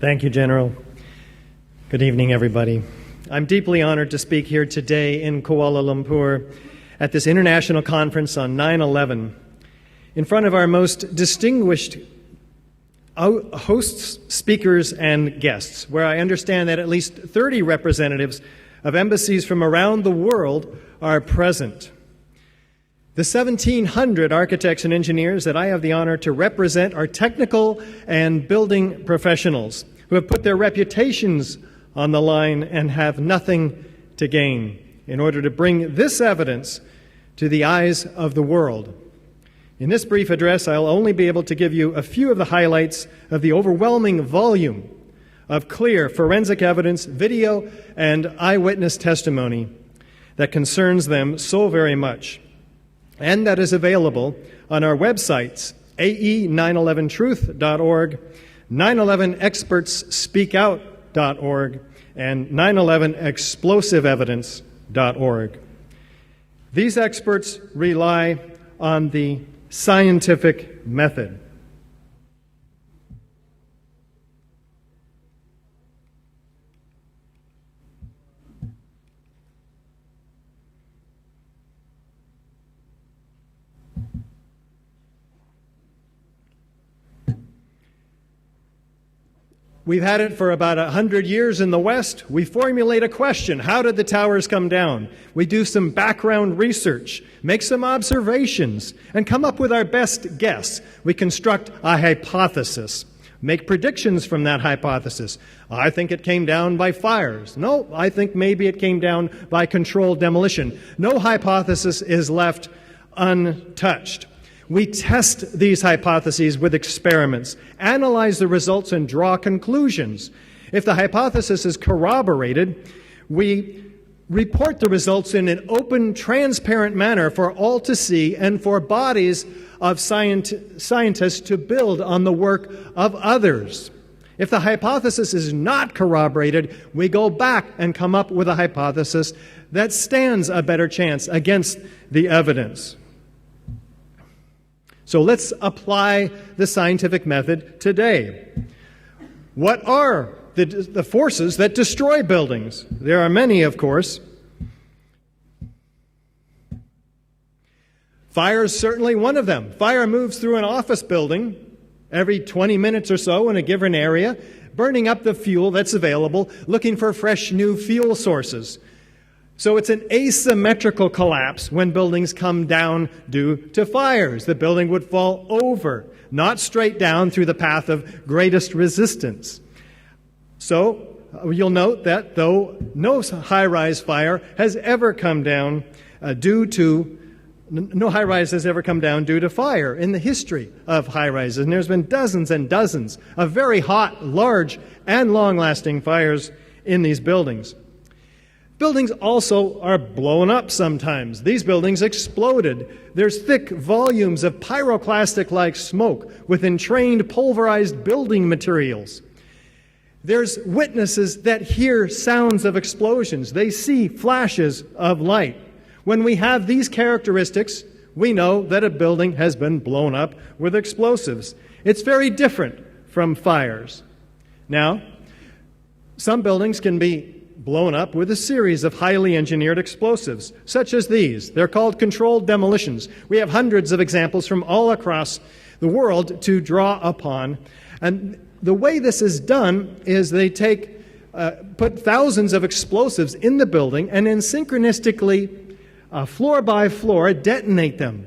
Thank you, General. Good evening, everybody. I'm deeply honored to speak here today in Kuala Lumpur at this international conference on 9/11 in front of our most distinguished hosts, speakers, and guests, where I understand that at least 30 representatives of embassies from around the world are present. The 1,700 architects and engineers that I have the honor to represent are technical and building professionals who have put their reputations on the line and have nothing to gain in order to bring this evidence to the eyes of the world. In this brief address, I'll only be able to give you a few of the highlights of the overwhelming volume of clear forensic evidence, video, and eyewitness testimony that concerns them so very much, and that is available on our websites, ae911truth.org, 9/11expertsspeakout.org, and 9/11explosiveevidence.org. These experts rely on the scientific method. We've had it for about 100 years in the West. We formulate a question: how did the towers come down? We do some background research, make some observations, and come up with our best guess. We construct a hypothesis, make predictions from that hypothesis. I think it came down by fires. No, I think maybe it came down by controlled demolition. No hypothesis is left untouched. We test these hypotheses with experiments, analyze the results, and draw conclusions. If the hypothesis is corroborated, we report the results in an open, transparent manner for all to see and for bodies of scientists to build on the work of others. If the hypothesis is not corroborated, we go back and come up with a hypothesis that stands a better chance against the evidence. So let's apply the scientific method today. What are the forces that destroy buildings? There are many, of course. Fire is certainly one of them. Fire moves through an office building every 20 minutes or so in a given area, burning up the fuel that's available, looking for fresh new fuel sources. So it's an asymmetrical collapse when buildings come down due to fires. The building would fall over, not straight down through the path of greatest resistance. So you'll note that though no high-rise fire has ever come down no high-rise has ever come down due to fire in the history of high-rises. And there's been dozens and dozens of very hot, large, and long-lasting fires in these buildings. Buildings also are blown up sometimes. These buildings exploded. There's thick volumes of pyroclastic-like smoke with entrained pulverized building materials. There's witnesses that hear sounds of explosions. They see flashes of light. When we have these characteristics, we know that a building has been blown up with explosives. It's very different from fires. Now, some buildings can be blown up with a series of highly engineered explosives, such as these. They're called controlled demolitions. We have hundreds of examples from all across the world to draw upon. And the way this is done is they put thousands of explosives in the building and then synchronistically, floor by floor, detonate them,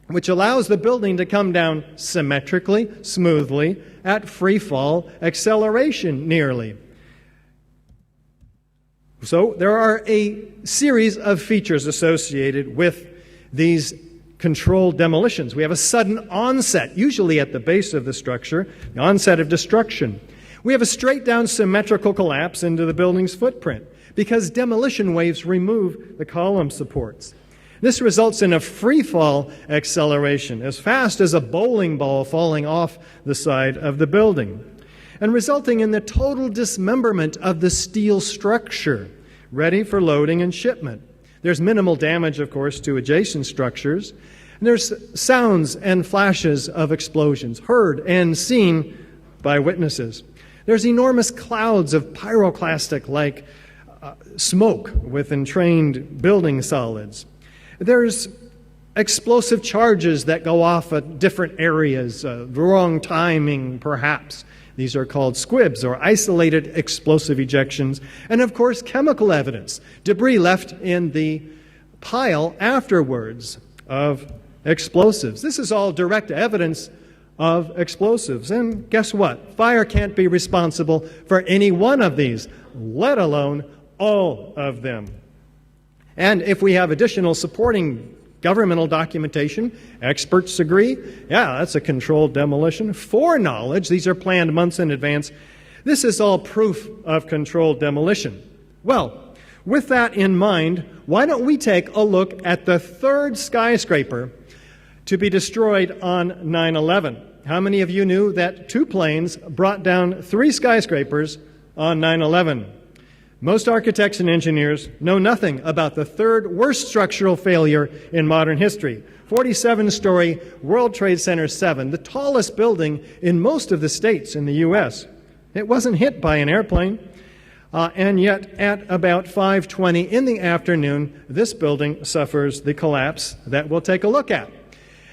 which allows the building to come down symmetrically, smoothly, at free fall acceleration nearly. So there are a series of features associated with these controlled demolitions. We have a sudden onset, usually at the base of the structure, the onset of destruction. We have a straight-down symmetrical collapse into the building's footprint because demolition waves remove the column supports. This results in a free-fall acceleration, as fast as a bowling ball falling off the side of the building, and resulting in the total dismemberment of the steel structure, ready for loading and shipment. There's minimal damage, of course, to adjacent structures. And there's sounds and flashes of explosions heard and seen by witnesses. There's enormous clouds of pyroclastic-like smoke with entrained building solids. There's explosive charges that go off at different areas, the wrong timing perhaps. These are called squibs, or isolated explosive ejections. And of course, chemical evidence, debris left in the pile afterwards of explosives. This is all direct evidence of explosives. And guess what? Fire can't be responsible for any one of these, let alone all of them. And if we have additional supporting governmental documentation, experts agree, yeah, that's a controlled demolition. Foreknowledge, these are planned months in advance. This is all proof of controlled demolition. Well, with that in mind, why don't we take a look at the third skyscraper to be destroyed on 9/11? How many of you knew that 2 planes brought down 3 skyscrapers on 9/11? Most architects and engineers know nothing about the third worst structural failure in modern history. 47-story World Trade Center 7, the tallest building in most of the states in the U.S. It wasn't hit by an airplane, and yet at about 5:20 in the afternoon, this building suffers the collapse that we'll take a look at.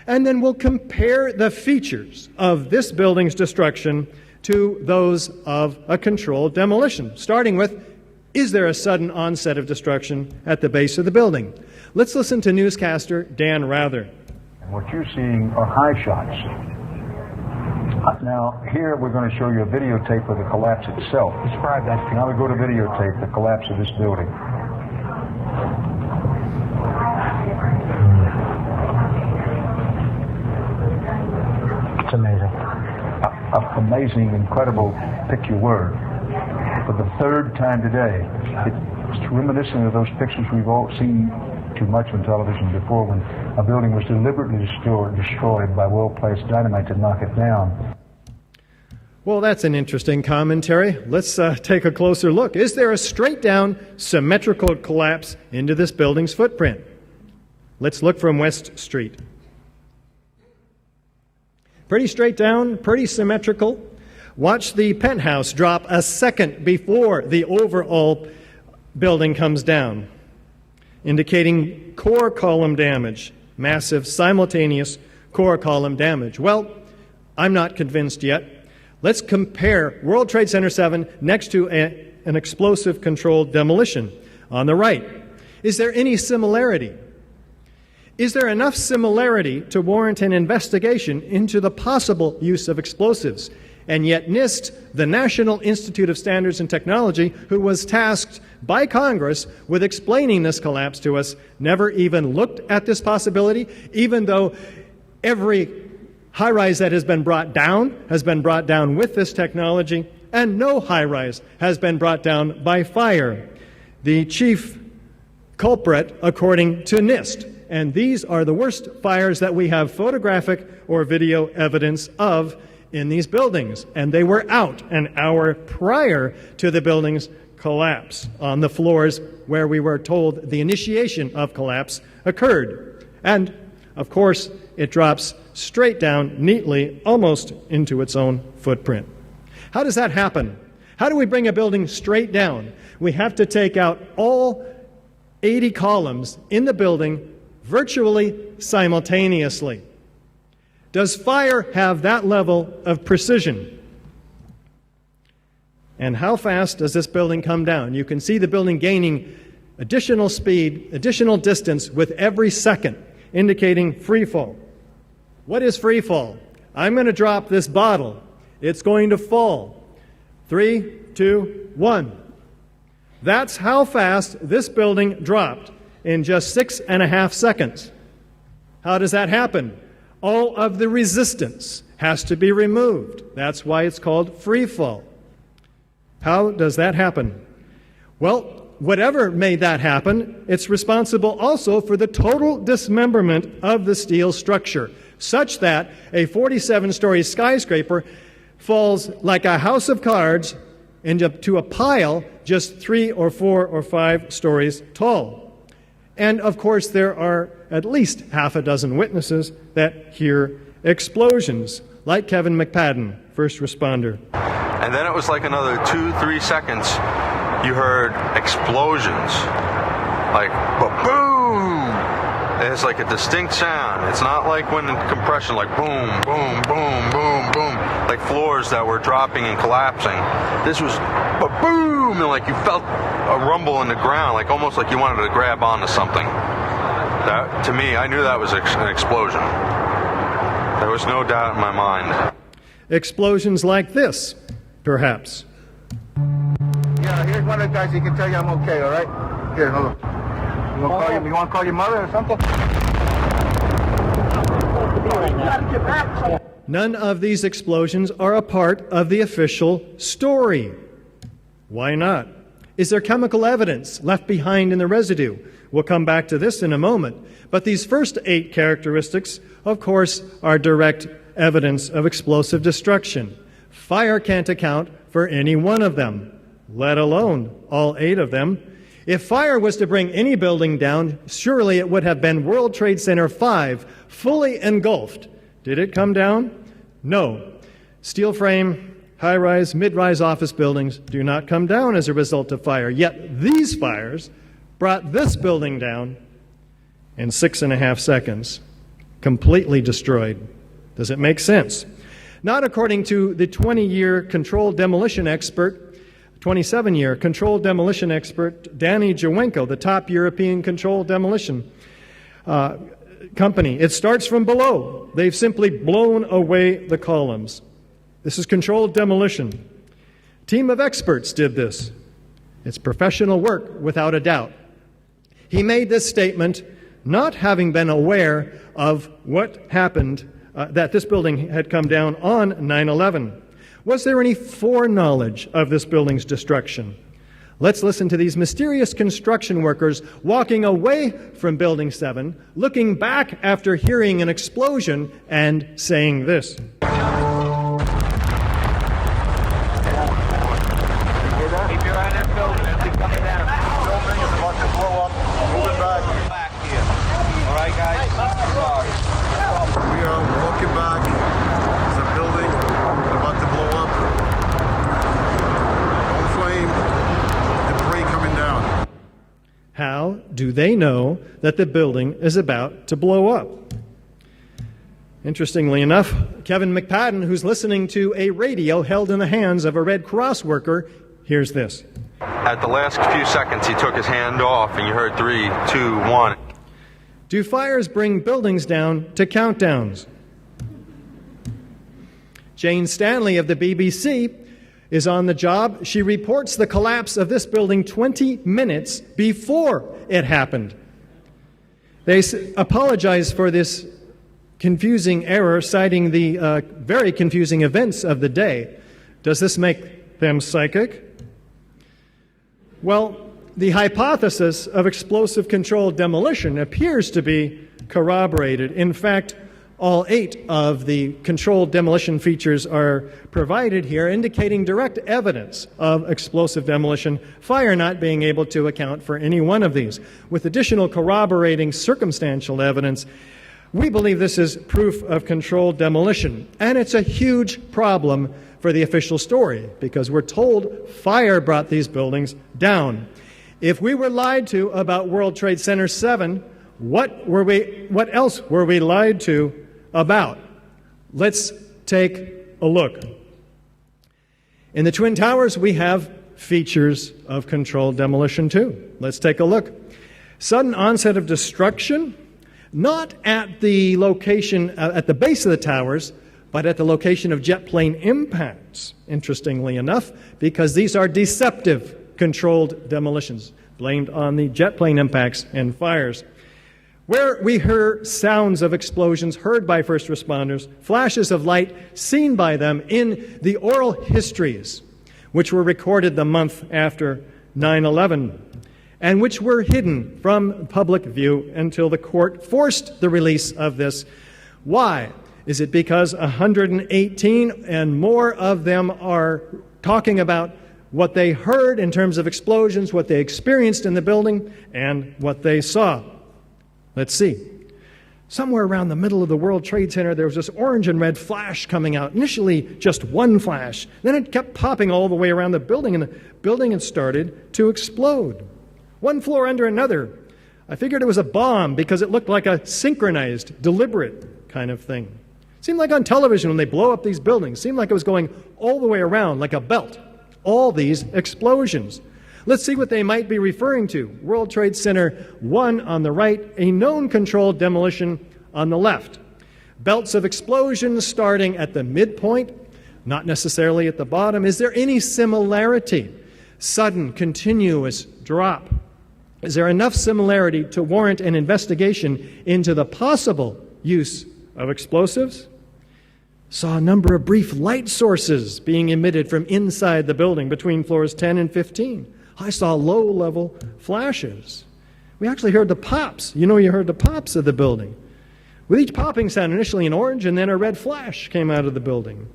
And then we'll compare the features of this building's destruction to those of a controlled demolition, starting with, is there a sudden onset of destruction at the base of the building? Let's listen to newscaster Dan Rather. What you're seeing are high shots. Now, here we're going to show you a videotape of the collapse itself. Describe that. Now we go to videotape, the collapse of this building. It's amazing. Amazing, incredible, pick your word. For the third time today, it's reminiscent of those pictures we've all seen too much on television before, when a building was deliberately destroyed by well-placed dynamite to knock it down. Well, that's an interesting commentary. Let's take a closer look. Is there a straight-down, symmetrical collapse into this building's footprint? Let's look from West Street. Pretty straight down, pretty symmetrical. Watch the penthouse drop a second before the overall building comes down, indicating core column damage, massive simultaneous core column damage. Well, I'm not convinced yet. Let's compare World Trade Center 7 next to an explosive controlled demolition on the right. Is there any similarity? Is there enough similarity to warrant an investigation into the possible use of explosives? And yet NIST, the National Institute of Standards and Technology, who was tasked by Congress with explaining this collapse to us, never even looked at this possibility, even though every high-rise that has been brought down with this technology, and no high-rise has been brought down by fire. The chief culprit, according to NIST. And these are the worst fires that we have photographic or video evidence of in these buildings. And they were out an hour prior to the building's collapse on the floors where we were told the initiation of collapse occurred. And, of course, it drops straight down neatly, almost into its own footprint. How does that happen? How do we bring a building straight down? We have to take out all 80 columns in the building virtually simultaneously. Does fire have that level of precision? And how fast does this building come down? You can see the building gaining additional speed, additional distance with every second, indicating free fall. What is free fall? I'm going to drop this bottle. It's going to fall. 3, 2, 1. That's how fast this building dropped in just 6.5 seconds. How does that happen? All of the resistance has to be removed. That's why it's called free fall. How does that happen? Well, whatever made that happen, it's responsible also for the total dismemberment of the steel structure, such that a 47-story skyscraper falls like a house of cards into a pile just 3 or 4 or 5 stories tall. And, of course, there are at least half a dozen witnesses that hear explosions, like Kevin McPadden, first responder. And then it was like another 2-3 seconds, you heard explosions. Like, boom! It's like a distinct sound. It's not like when in compression, like boom, boom, boom, boom, boom, like floors that were dropping and collapsing. This was boom, and like you felt a rumble in the ground, like almost like you wanted to grab onto something. That, to me, I knew that was an explosion. There was no doubt in my mind. Explosions like this, perhaps. Yeah, here's one of the guys who can tell you I'm okay, all right? Here, hold on. You want to call your mother or something? None of these explosions are a part of the official story. Why not? Is there chemical evidence left behind in the residue? We'll come back to this in a moment. But these first 8 characteristics, of course, are direct evidence of explosive destruction. Fire can't account for any one of them, let alone all 8 of them. If fire was to bring any building down, surely it would have been World Trade Center 5, fully engulfed. Did it come down? No. Steel frame, high-rise, mid-rise office buildings do not come down as a result of fire. Yet these fires brought this building down in 6.5 seconds, completely destroyed. Does it make sense? Not according to the 20-year controlled demolition expert, 27-year controlled demolition expert Danny Jawenko, the top European controlled demolition company. It starts from below. They've simply blown away the columns. This is controlled demolition. Team of experts did this. It's professional work, without a doubt. He made this statement not having been aware of what happened, that this building had come down on 9/11. Was there any foreknowledge of this building's destruction? Let's listen to these mysterious construction workers walking away from Building 7, looking back after hearing an explosion and saying this. Keep your eye on that building. It's coming down. The building is about to blow up. Moving back here. All right, guys? We are walking back. There's a building about to blow up. On flame. Debris coming down. How do they know that the building is about to blow up? Interestingly enough, Kevin McPadden, who's listening to a radio held in the hands of a Red Cross worker, hears this. At the last few seconds, he took his hand off, and you heard 3, 2, 1. Do fires bring buildings down to countdowns? Jane Stanley of the BBC is on the job. She reports the collapse of this building 20 minutes before it happened. They apologize for this confusing error, citing the very confusing events of the day. Does this make them psychic? Well, the hypothesis of explosive controlled demolition appears to be corroborated. In fact, all 8 of the controlled demolition features are provided here, indicating direct evidence of explosive demolition, fire not being able to account for any one of these. With additional corroborating circumstantial evidence, we believe this is proof of controlled demolition. And it's a huge problem for the official story, because we're told fire brought these buildings down. If we were lied to about World Trade Center 7, what else were we lied to about? Let's take a look. In the Twin Towers, we have features of controlled demolition too. Let's take a look. Sudden onset of destruction, not at the location, at the base of the towers, but at the location of jet plane impacts, interestingly enough, because these are deceptive controlled demolitions, blamed on the jet plane impacts and fires. Where we hear sounds of explosions heard by first responders, flashes of light seen by them in the oral histories, which were recorded the month after 9/11, and which were hidden from public view until the court forced the release of this. Why? Is it because 118 and more of them are talking about what they heard in terms of explosions, what they experienced in the building, and what they saw? Let's see. Somewhere around the middle of the World Trade Center, there was this orange and red flash coming out. Initially, just one flash. Then it kept popping all the way around the building, and the building had started to explode. One floor under another. I figured it was a bomb because it looked like a synchronized, deliberate kind of thing. It seemed like on television when they blow up these buildings, it seemed like it was going all the way around like a belt. All these explosions. Let's see what they might be referring to. World Trade Center 1 on the right, a known controlled demolition on the left. Belts of explosions starting at the midpoint, not necessarily at the bottom. Is there any similarity? Sudden, continuous drop. Is there enough similarity to warrant an investigation into the possible use of explosives? Saw a number of brief light sources being emitted from inside the building between floors 10 and 15. I saw low-level flashes. We actually heard the pops. You heard the pops of the building. With each popping sound, initially an orange and then a red flash came out of the building.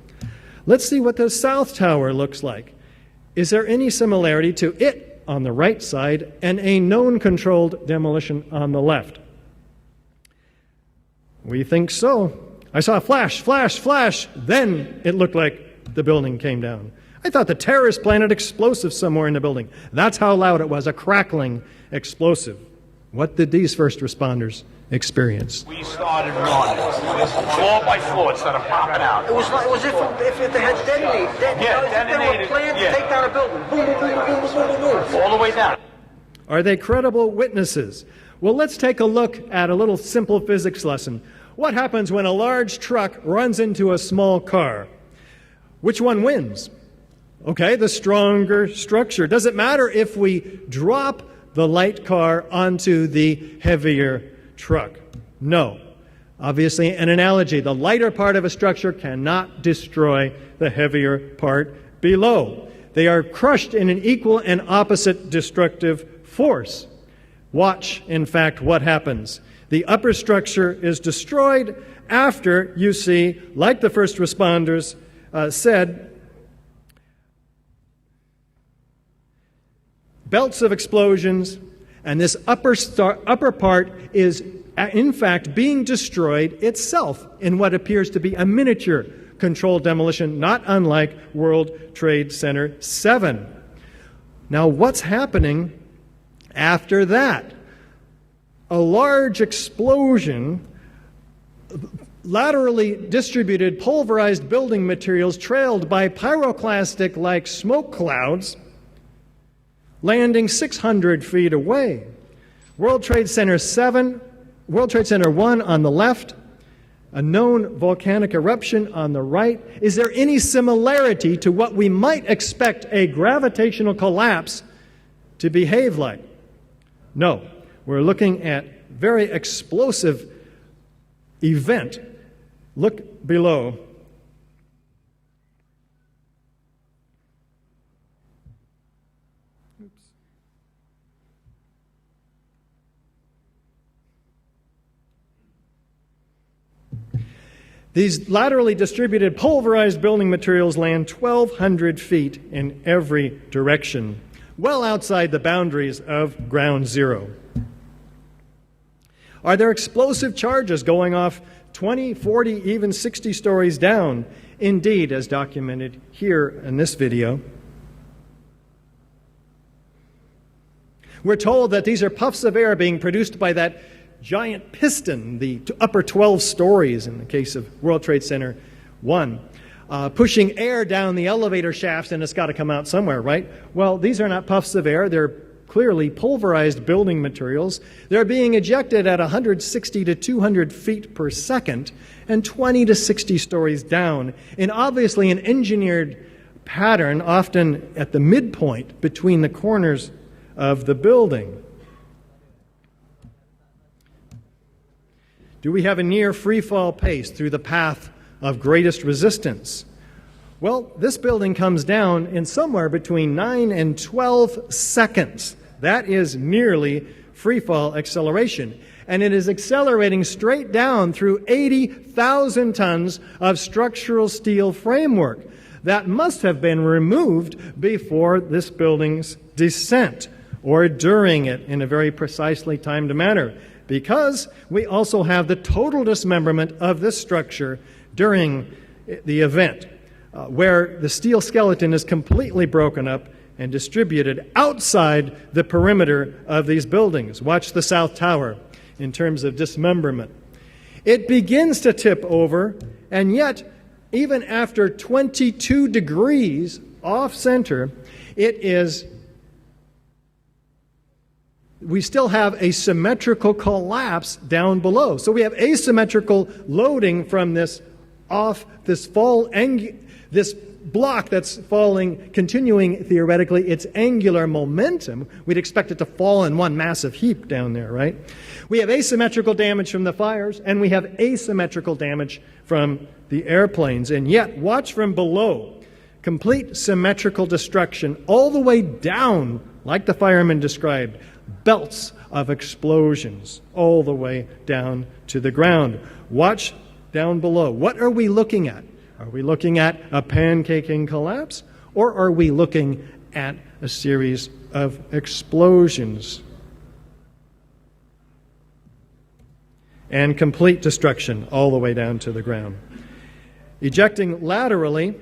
Let's see what the South Tower looks like. Is there any similarity to it on the right side and a known controlled demolition on the left? We think so. I saw a flash, flash, flash. Then it looked like the building came down. I thought the terrorists planted explosives somewhere in the building. That's how loud it was, a crackling explosive. What did these first responders experience? We started running floor by floor instead of popping out. It was like if they had detonated. They were planned to take down a building. Boom, boom, boom, boom, boom, boom, boom. All the way down. Are they credible witnesses? Well, let's take a look at a little simple physics lesson. What happens when a large truck runs into a small car? Which one wins? Okay, the stronger structure. Does it matter if we drop the light car onto the heavier truck? No. Obviously, an analogy. The lighter part of a structure cannot destroy the heavier part below. They are crushed in an equal and opposite destructive force. Watch, in fact, what happens. The upper structure is destroyed after you see, like the first responders said, belts of explosions, and this upper part is, in fact, being destroyed itself in what appears to be a miniature controlled demolition, not unlike World Trade Center 7. Now, what's happening after that? A large explosion, laterally distributed pulverized building materials trailed by pyroclastic-like smoke clouds, landing 600 feet away. World Trade Center 1 on the left, a known volcanic eruption on the right. Is there any similarity to what we might expect a gravitational collapse to behave like? No. We're looking at very explosive event. Look below. These laterally distributed pulverized building materials land 1,200 feet in every direction, well outside the boundaries of ground zero. Are there explosive charges going off 20, 40, even 60 stories down? Indeed, as documented here in this video. We're told that these are puffs of air being produced by that giant piston, the upper 12 stories in the case of World Trade Center 1, pushing air down the elevator shafts, and it's got to come out somewhere, right? Well, these are not puffs of air. They're clearly pulverized building materials. They're being ejected at 160 to 200 feet per second and 20 to 60 stories down in obviously an engineered pattern, often at the midpoint between the corners of the building. Do we have a near free-fall pace through the path of greatest resistance? Well, this building comes down in somewhere between 9 and 12 seconds. That is nearly free-fall acceleration. And it is accelerating straight down through 80,000 tons of structural steel framework that must have been removed before this building's descent or during it in a very precisely timed manner. because we also have the total dismemberment of this structure during the event, where the steel skeleton is completely broken up and distributed outside the perimeter of these buildings. Watch the South Tower in terms of dismemberment. It begins to tip over, and yet, even after 22 degrees off-center, we still have a symmetrical collapse down below. So we have asymmetrical loading from this block that's falling, continuing theoretically its angular momentum. We'd expect it to fall in one massive heap down there, right? We have asymmetrical damage from the fires, and we have asymmetrical damage from the airplanes. And yet, watch from below. Complete symmetrical destruction all the way down, like the fireman described, belts of explosions all the way down to the ground. Watch down below. What are we looking at? Are we looking at a pancaking collapse, or are we looking at a series of explosions? And complete destruction all the way down to the ground. Ejecting laterally,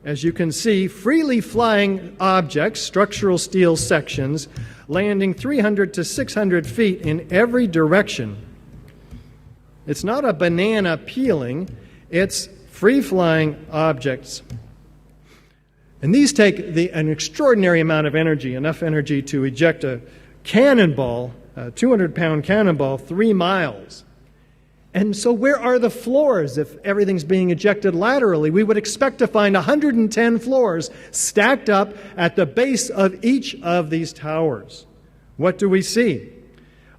as you can see, freely flying objects, structural steel sections, landing 300 to 600 feet in every direction. It's not a banana peeling, it's free-flying objects. And these take an extraordinary amount of energy, enough energy to eject a cannonball, a 200-pound cannonball, 3 miles. And so where are the floors if everything's being ejected laterally? We would expect to find 110 floors stacked up at the base of each of these towers. What do we see?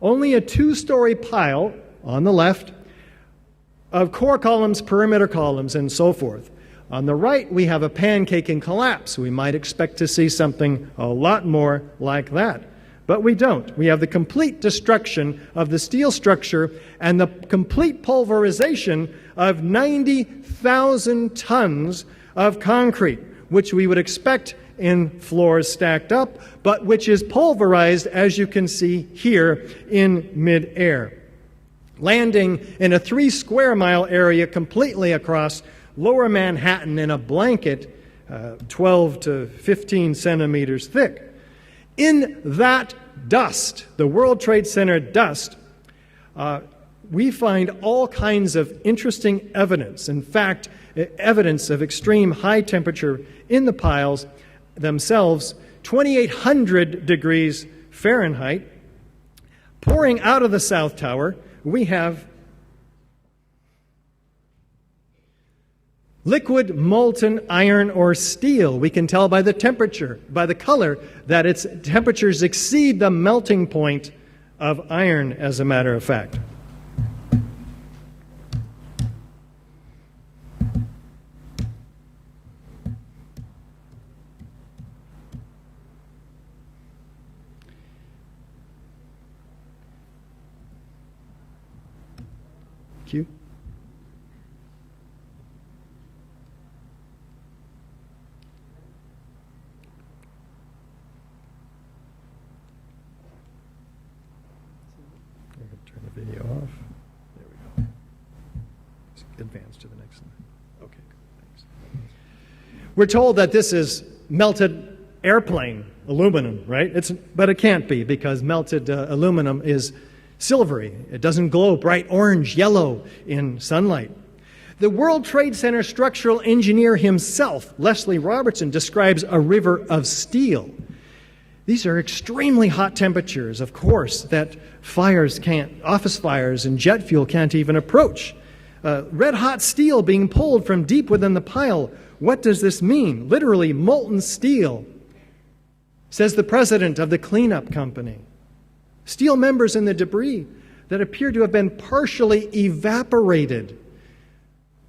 Only a 2-story pile on the left of core columns, perimeter columns, and so forth. On the right, we have a pancaking collapse. We might expect to see something a lot more like that. But we don't. We have the complete destruction of the steel structure and the complete pulverization of 90,000 tons of concrete, which we would expect in floors stacked up, but which is pulverized, as you can see here, in midair, landing in a 3-square-mile area completely across lower Manhattan in a blanket 12 to 15 centimeters thick. In that dust, the World Trade Center dust, we find all kinds of interesting evidence. In fact, evidence of extreme high temperature in the piles themselves, 2,800 degrees Fahrenheit. Pouring out of the South Tower, we have liquid molten iron or steel. We can tell by the temperature, by the color, that its temperatures exceed the melting point of iron, as a matter of fact. Q. Turn the video off. There we go. Let's advance to the next slide. Okay, thanks. We're told that this is melted airplane aluminum, right? But it can't be, because melted aluminum is silvery. It doesn't glow bright orange, yellow in sunlight. The World Trade Center structural engineer himself, Leslie Robertson, describes a river of steel. These are extremely hot temperatures, of course, that office fires and jet fuel can't even approach. Red hot steel being pulled from deep within the pile. What does this mean? Literally molten steel, says the president of the cleanup company. Steel members in the debris that appear to have been partially evaporated,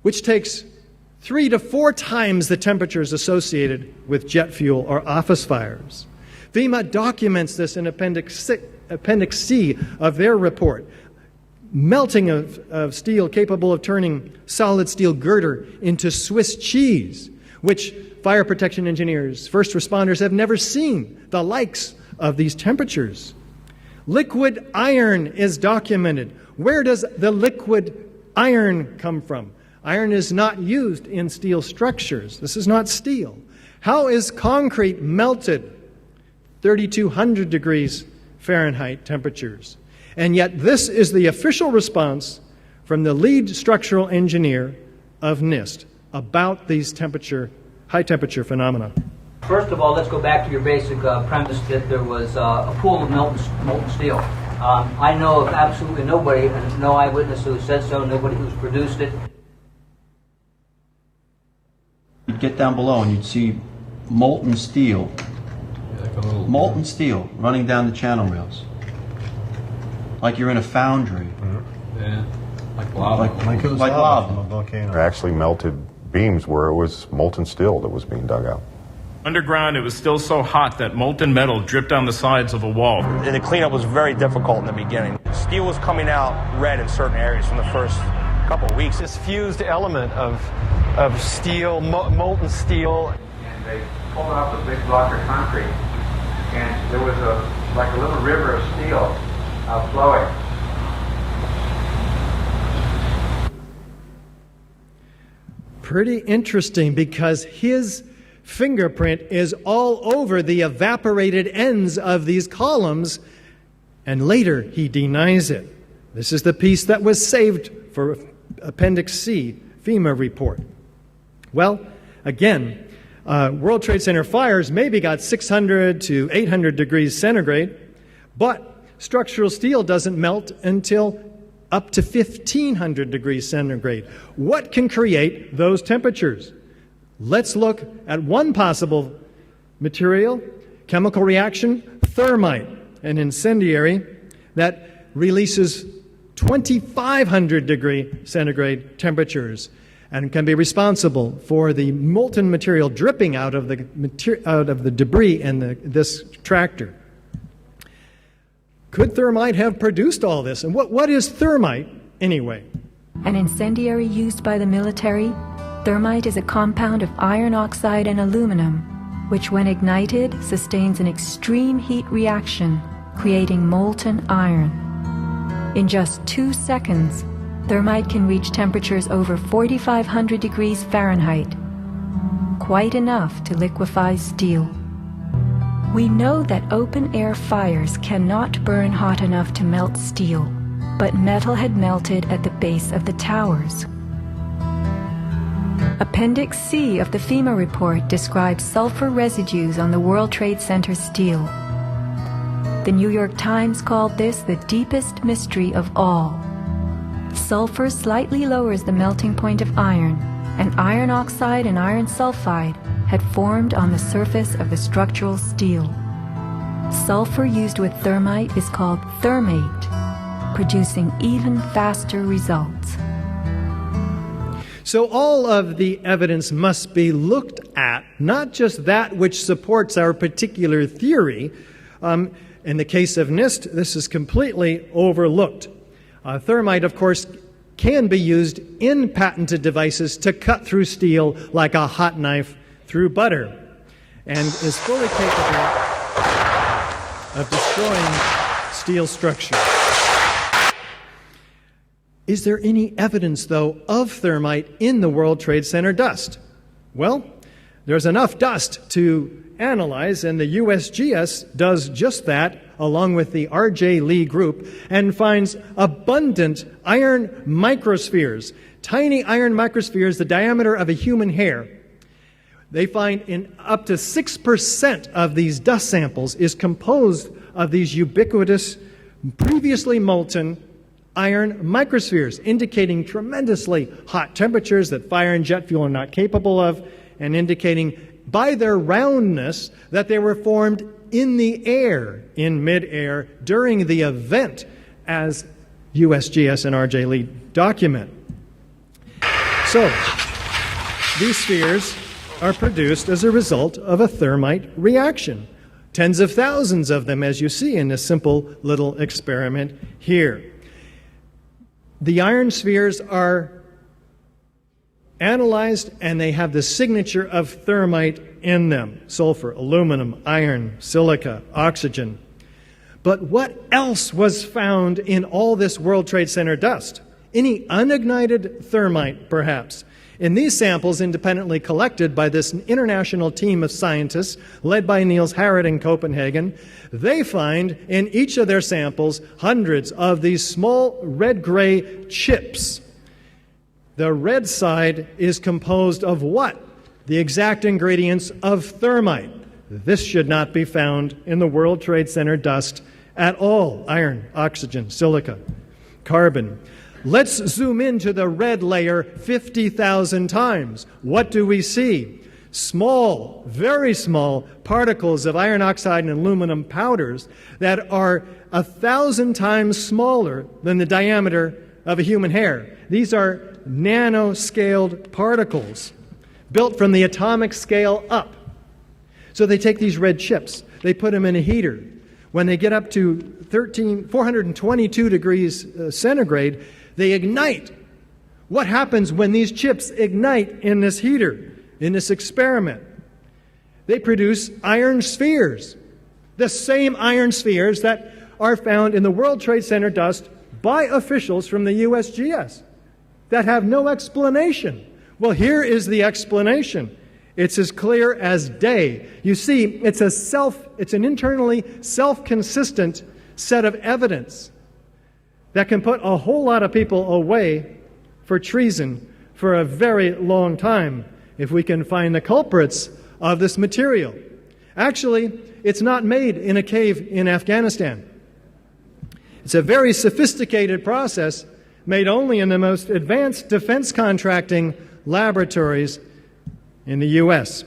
which takes 3 to 4 times the temperatures associated with jet fuel or office fires. FEMA documents this in Appendix C of their report. Melting of steel capable of turning solid steel girder into Swiss cheese, which fire protection engineers, first responders have never seen the likes of these temperatures. Liquid iron is documented. Where does the liquid iron come from? Iron is not used in steel structures. This is not steel. How is concrete melted? 3,200 degrees Fahrenheit temperatures. And yet this is the official response from the lead structural engineer of NIST about these high temperature phenomena. First of all, let's go back to your basic premise that there was a pool of molten steel. I know of absolutely nobody, and no eyewitness who said so, nobody who's produced it. You'd get down below and you'd see molten steel. Molten steel running down the channel rails. Like you're in a foundry. Yeah, like lava. Like it was Like lava lava. from a volcano. Actually melted beams where it was molten steel that was being dug out. Underground, it was still so hot that molten metal dripped down the sides of a wall. And the cleanup was very difficult in the beginning. Steel was coming out red in certain areas from the first couple of weeks. This fused element of steel, molten steel. And they pulled off a big block of concrete, and there was like a little river of steel flowing. Pretty interesting, because his fingerprint is all over the evaporated ends of these columns, and later he denies it. This is the piece that was saved for Appendix C, FEMA report. Well, again, World Trade Center fires maybe got 600 to 800 degrees centigrade, but structural steel doesn't melt until up to 1,500 degrees centigrade. What can create those temperatures? Let's look at one possible material, chemical reaction, thermite, an incendiary that releases 2,500 degree centigrade temperatures and can be responsible for the molten material dripping out of the debris in this tractor. Could thermite have produced all this? And what is thermite anyway? An incendiary used by the military, thermite is a compound of iron oxide and aluminum, which when ignited sustains an extreme heat reaction, creating molten iron. In just 2 seconds, thermite can reach temperatures over 4,500 degrees Fahrenheit, quite enough to liquefy steel. We know that open-air fires cannot burn hot enough to melt steel, but metal had melted at the base of the towers. Appendix C of the FEMA report describes sulfur residues on the World Trade Center steel. The New York Times called this the deepest mystery of all. Sulfur slightly lowers the melting point of iron, and iron oxide and iron sulfide had formed on the surface of the structural steel. Sulfur used with thermite is called thermate, producing even faster results. So all of the evidence must be looked at, not just that which supports our particular theory. In the case of NIST, this is completely overlooked. Thermite, of course, can be used in patented devices to cut through steel like a hot knife through butter, and is fully capable of destroying steel structure. Is there any evidence, though, of thermite in the World Trade Center dust? Well, there's enough dust to analyze, and the USGS does just that, along with the R.J. Lee group, and finds abundant iron microspheres, tiny iron microspheres the diameter of a human hair. They find in up to 6% of these dust samples is composed of these ubiquitous, previously molten iron microspheres, indicating tremendously hot temperatures that fire and jet fuel are not capable of, and indicating by their roundness that they were formed in the air, in midair, during the event, as USGS and R.J. Lee document. So, these spheres are produced as a result of a thermite reaction. Tens of thousands of them, as you see in this simple little experiment here. The iron spheres are analyzed, and they have the signature of thermite in them: sulfur, aluminum, iron, silica, oxygen. But what else was found in all this World Trade Center dust? Any unignited thermite, perhaps? In these samples, independently collected by this international team of scientists led by Niels Harrit in Copenhagen, they find in each of their samples hundreds of these small red-gray chips. The red side is composed of what? The exact ingredients of thermite. This should not be found in the World Trade Center dust at all. Iron, oxygen, silica, carbon. Let's zoom into the red layer 50,000 times. What do we see? Small, very small particles of iron oxide and aluminum powders that are 1,000 times smaller than the diameter of a human hair. These are nanoscaled particles built from the atomic scale up. So they take these red chips, they put them in a heater. When they get up to 422 degrees centigrade, they ignite. What happens when these chips ignite in this heater, in this experiment? They produce iron spheres, the same iron spheres that are found in the World Trade Center dust by officials from the USGS that have no explanation. Well, here is the explanation. It's as clear as day. You see, it's an internally self-consistent set of evidence that can put a whole lot of people away for treason for a very long time if we can find the culprits of this material. Actually, it's not made in a cave in Afghanistan. It's a very sophisticated process made only in the most advanced defense contracting laboratories in the U.S.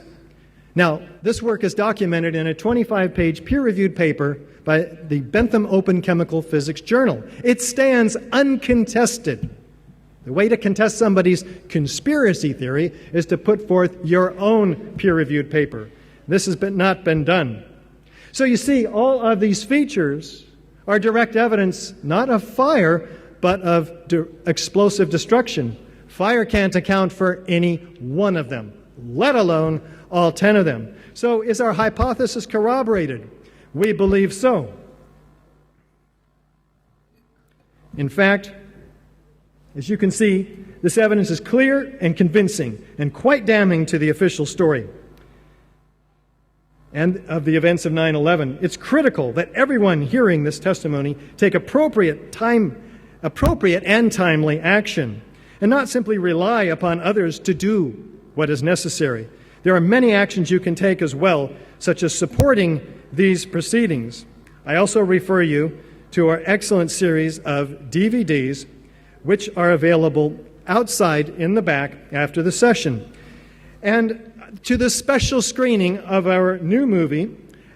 Now, this work is documented in a 25-page peer-reviewed paper by the Bentham Open Chemical Physics Journal. It stands uncontested. The way to contest somebody's conspiracy theory is to put forth your own peer-reviewed paper. This has not been done. So you see, all of these features are direct evidence not of fire, but of explosive destruction. Fire can't account for any one of them, let alone all 10 of them. So is our hypothesis corroborated? We believe so. In fact, as you can see, this evidence is clear and convincing and quite damning to the official story and of the events of 9/11. It's critical that everyone hearing this testimony take appropriate and timely action and not simply rely upon others to do what is necessary. There are many actions you can take as well, such as supporting these proceedings. I also refer you to our excellent series of DVDs, which are available outside in the back after the session, and to the special screening of our new movie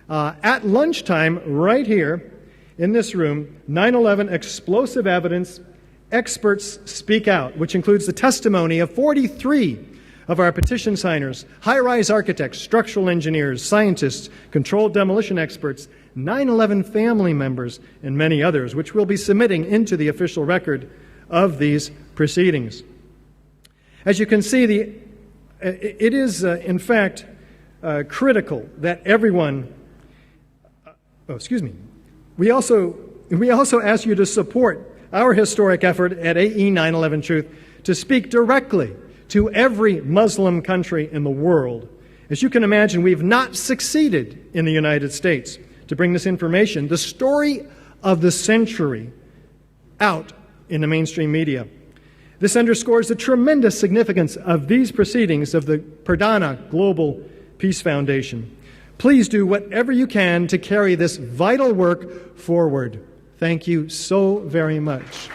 at lunchtime right here in this room, 9/11 Explosive Evidence, Experts Speak Out, which includes the testimony of 43 of our petition signers, high-rise architects, structural engineers, scientists, controlled demolition experts, 9/11 family members, and many others, which we'll be submitting into the official record of these proceedings. As you can see, it is, in fact, critical that everyone... We also ask you to support our historic effort at AE 9/11 Truth to speak directly to every Muslim country in the world. As you can imagine, we've not succeeded in the United States to bring this information, the story of the century, out in the mainstream media. This underscores the tremendous significance of these proceedings of the Perdana Global Peace Foundation. Please do whatever you can to carry this vital work forward. Thank you so very much.